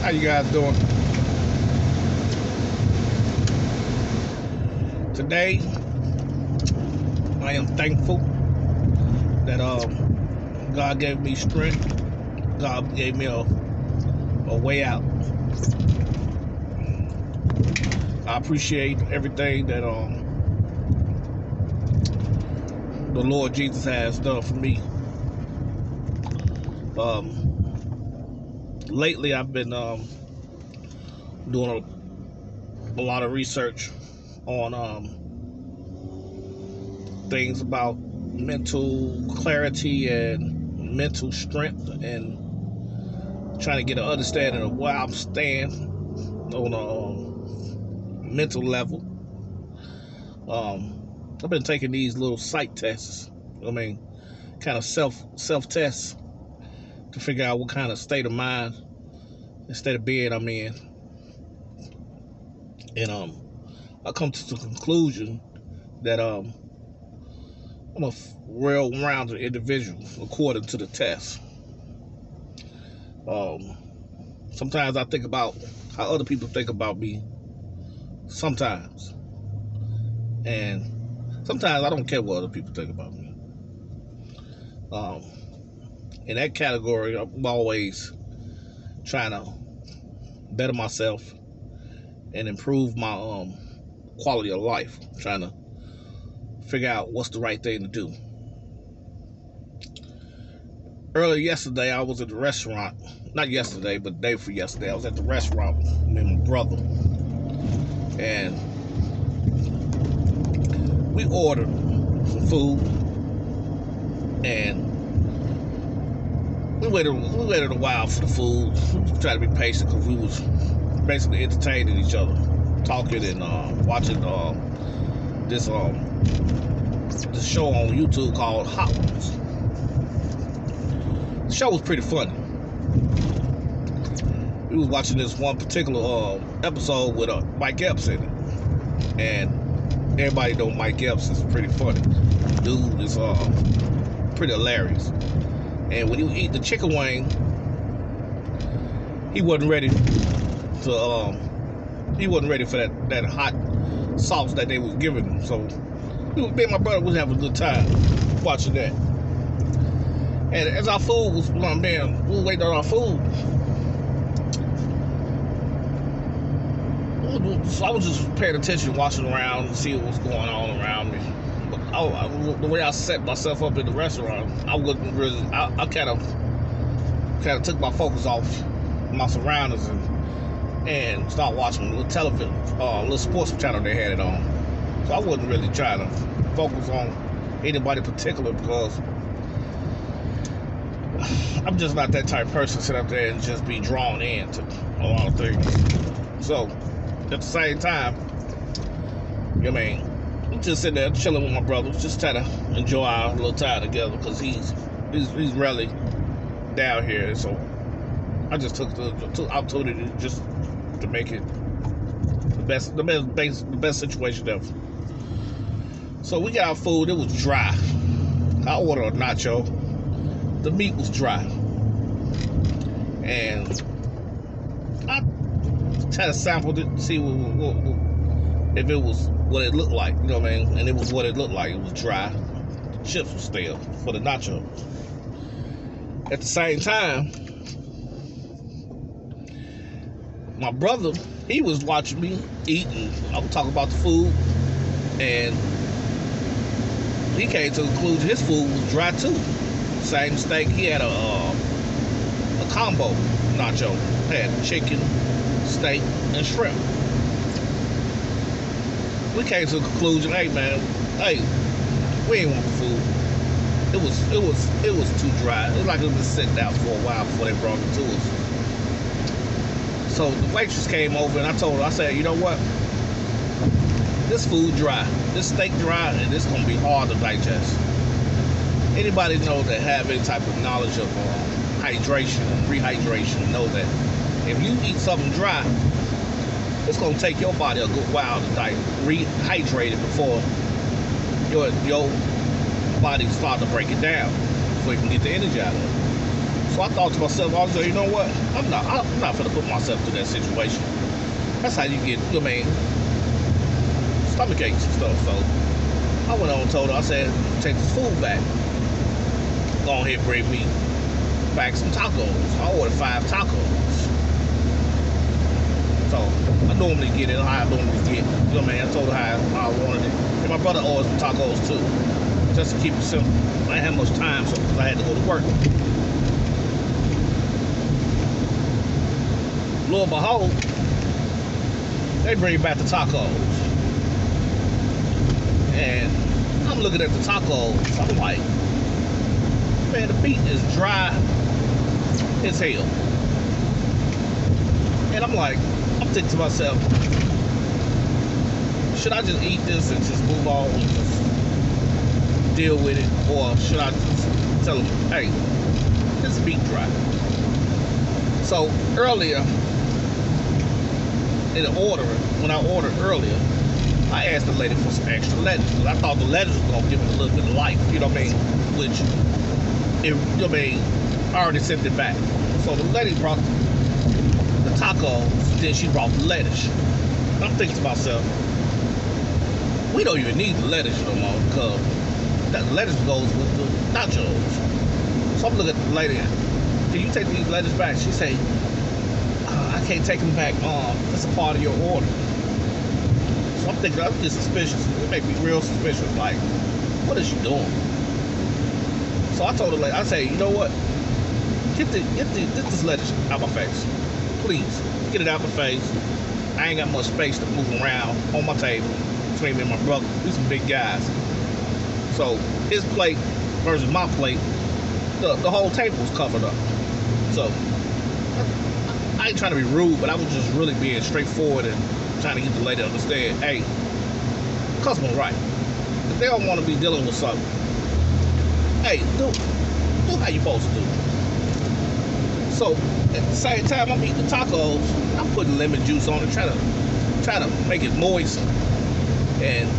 How you guys doing? Today, I am thankful that God gave me strength. God gave me a way out. I appreciate everything that the Lord Jesus has done for me. Lately, I've been doing a lot of research on things about mental clarity and mental strength, and trying to get an understanding of where I'm standing on a mental level. I've been taking these little psych tests. Kind of self tests to figure out what kind of state of mind and state of being I'm in. And I come to the conclusion that I'm a well-rounded individual according to the test. Sometimes I think about how other people think about me. Sometimes. And sometimes I don't care what other people think about me. In that category, I'm always trying to better myself and improve my quality of life. Trying to figure out what's the right thing to do. Earlier yesterday, I was at the restaurant. Not yesterday, but the day before yesterday. I was at the restaurant with my brother. And we ordered some food. And we waited a while for the food. We tried to be patient because we was basically entertaining each other, talking and watching this show on YouTube called Hot Ones. The show was pretty funny. We was watching this one particular episode with Mike Epps in it, and everybody know Mike Epps is pretty funny. Dude is pretty hilarious. And when he eat the chicken wing, he wasn't ready to for that hot sauce that they was giving him. So me and my brother was having a good time watching that. And as our food was, we were waiting on our food. So I was just paying attention, watching around and see what was going on around me. But the way I set myself up in the restaurant, I wasn't really. I kind of took my focus off my surroundings and started watching a little television, little sports channel they had it on. So I wasn't really trying to focus on anybody particular because I'm just not that type of person to sit up there and just be drawn into a lot of things. So at the same time, I'm just sitting there chilling with my brother, just trying to enjoy our little time together because he's rarely down here. So I just took the opportunity just to make it the best situation ever. So we got our food. It was dry. I ordered a nacho. The meat was dry, and I tried to sample it, see if it was what it looked like, you know what I mean? And it was what it looked like. It was dry. The chips were stale for the nachos. At the same time, my brother, he was watching me eating. I was talking about the food, and he came to the conclusion his food was dry too. Same steak. He had a combo nacho. Had chicken, steak, and shrimp. We came to the conclusion, hey, we ain't want the food. It was too dry. It was like it was sitting out for a while before they brought it to us. So the waitress came over and I said, you know what? This food dry. This steak dry, and it's gonna be hard to digest. Anybody know that have any type of knowledge of hydration and rehydration know that if you eat something dry, it's gonna take your body a good while to rehydrate it before your body start to break it down before you can get the energy out of it. So I thought to myself, I was like, you know what? I'm not gonna put myself through that situation. That's how you get, you know what I mean, stomach aches and stuff. So I went on and told her, I said, take this food back. Go ahead and bring me back some tacos. I ordered 5 tacos. So I normally get it how I normally get. You know what I mean? I told her how I wanted it. And my brother ordered some tacos too. Just to keep it simple. I didn't have much time, so because I had to go to work. Lo and behold, they bring back the tacos. And I'm looking at the tacos. I'm like, man, the meat is dry as hell. And I'm like, I'm thinking to myself, should I just eat this and just move on and just deal with it? Or should I just tell them, hey, this meat dry? So earlier, in the ordering, when I ordered earlier, I asked the lady for some extra lettuce because I thought the lettuce was gonna give it a little bit of life, you know what I mean? Which, you know what I mean, I already sent it back. So the lady brought the tacos, then she brought the lettuce. I'm thinking to myself, we don't even need the lettuce no more because that lettuce goes with the nachos. So I'm looking at the lady, can you take these lettuce back? She say, I can't take them back. That's a part of your order. So I'm thinking, I'm just suspicious. It make me real suspicious. Like, what is she doing? So I told her, like, I say, you know what? Get this lettuce out my face, please. Get it out my face. I ain't got much space to move around on my table between me and my brother. We some big guys. So his plate versus my plate, the whole table was covered up. So I ain't trying to be rude, but I was just really being straightforward and trying to get the lady to understand, hey, customer's right. If they don't want to be dealing with something, hey, do how you supposed to do. So at the same time I'm eating the tacos, I'm putting lemon juice on it, try to make it moist and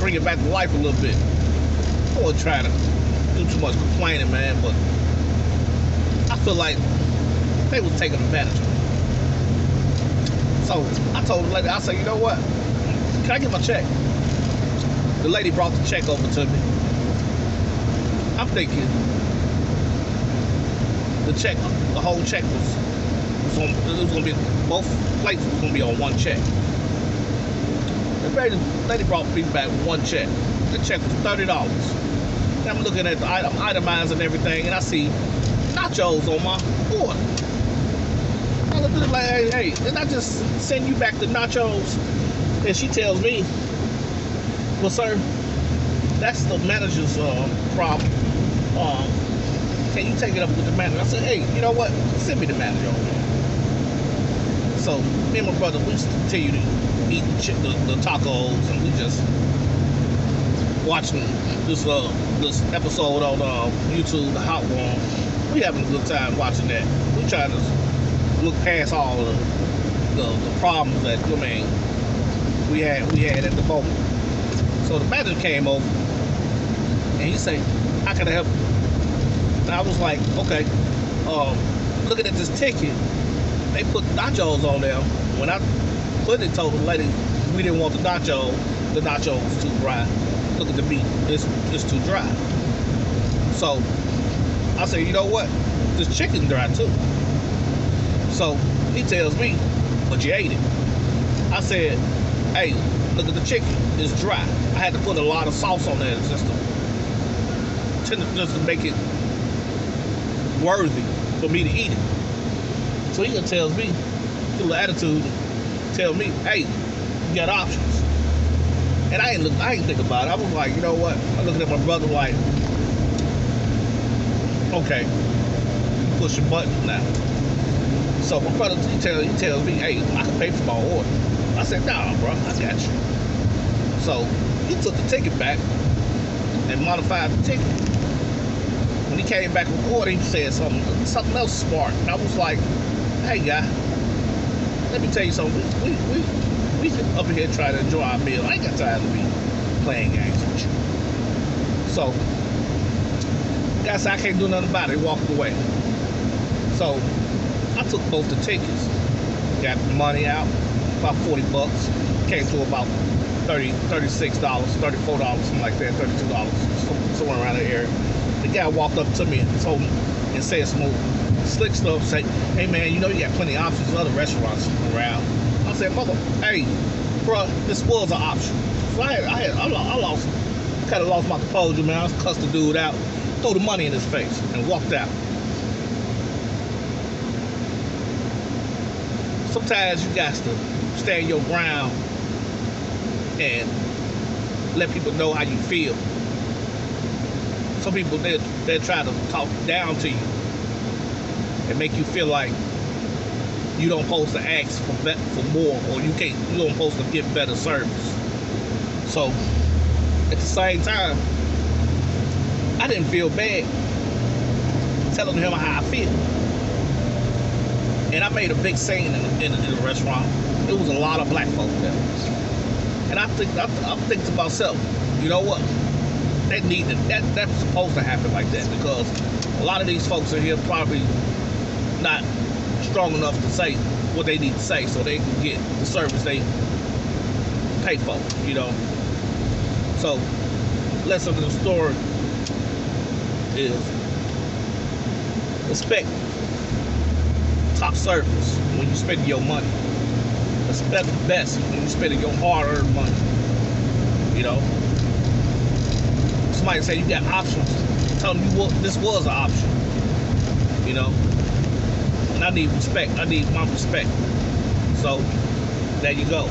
bring it back to life a little bit. I wasn't trying to do too much complaining, man, but I feel like they was taking advantage of me. So I told the lady, I said, you know what? Can I get my check? The lady brought the check over to me. I'm thinking the whole check was gonna be, both plates was gonna be on one check. The lady brought me back one check. The check was $30. I'm looking at the item, itemized and everything, and I see nachos on my order. I look at it like, hey, did I just send you back the nachos? And she tells me, well, sir, that's the manager's problem. Can you take it up with the manager? I said, hey, you know what? Send me the manager over there. So me and my brother, we continue to eat the tacos, and we just watching this episode on YouTube, The Hot One. We having a good time watching that. We trying to look past all of the problems that, I mean, we had at the moment. So the manager came over and he said, how can I help you? And I was like, okay, looking at this ticket, they put nachos on there. When I put it, told the lady we didn't want the nacho was too dry. Look at the meat, it's too dry. So I said, you know what? This chicken's dry too. So he tells me, but you ate it. I said, hey, look at the chicken, it's dry. I had to put a lot of sauce on there just to make it worthy for me to eat it. So he tells me, through the attitude, tell me, hey, you got options. And I ain't think about it. I was like, you know what? I'm looking at my brother like, okay, push your button now. So my brother, he tells me, hey, I can pay for my order. I said, nah, bro, I got you. So he took the ticket back and modified the ticket. When he came back with the order, he said something else smart. And I was like, hey, guy, let me tell you something. We up here trying to enjoy our meal. I ain't got time to be playing games with you. So, guy said, I can't do nothing about it. He walked away. So I took both the tickets, got the money out, about 40 bucks, came to about $36, $34, something like that, $32, somewhere around the area. The guy walked up to me and told me and said some slick stuff, say, hey man, you know you got plenty of options, other restaurants around. I said, hey, bro, this was an option. So I lost, kind of lost my composure, man. I was cussed the dude out, threw the money in his face, and walked out. Sometimes you got to stand your ground and let people know how you feel. Some people, they try to talk down to you and make you feel like you don't supposed to ask for more, or you don't supposed to get better service. So at the same time, I didn't feel bad telling him how I feel. And I made a big scene in the restaurant. There was a lot of black folk there. And I'm thinking to myself, you know what? That's supposed to happen like that, because a lot of these folks are here probably not strong enough to say what they need to say so they can get the service they pay for, you know. So, lesson of the story is respect top service when you spend your money. Respect the best when you spend your hard-earned money, you know. Somebody say you got options, tell them this was an option, you know. And I need respect. I need my respect. So there you go.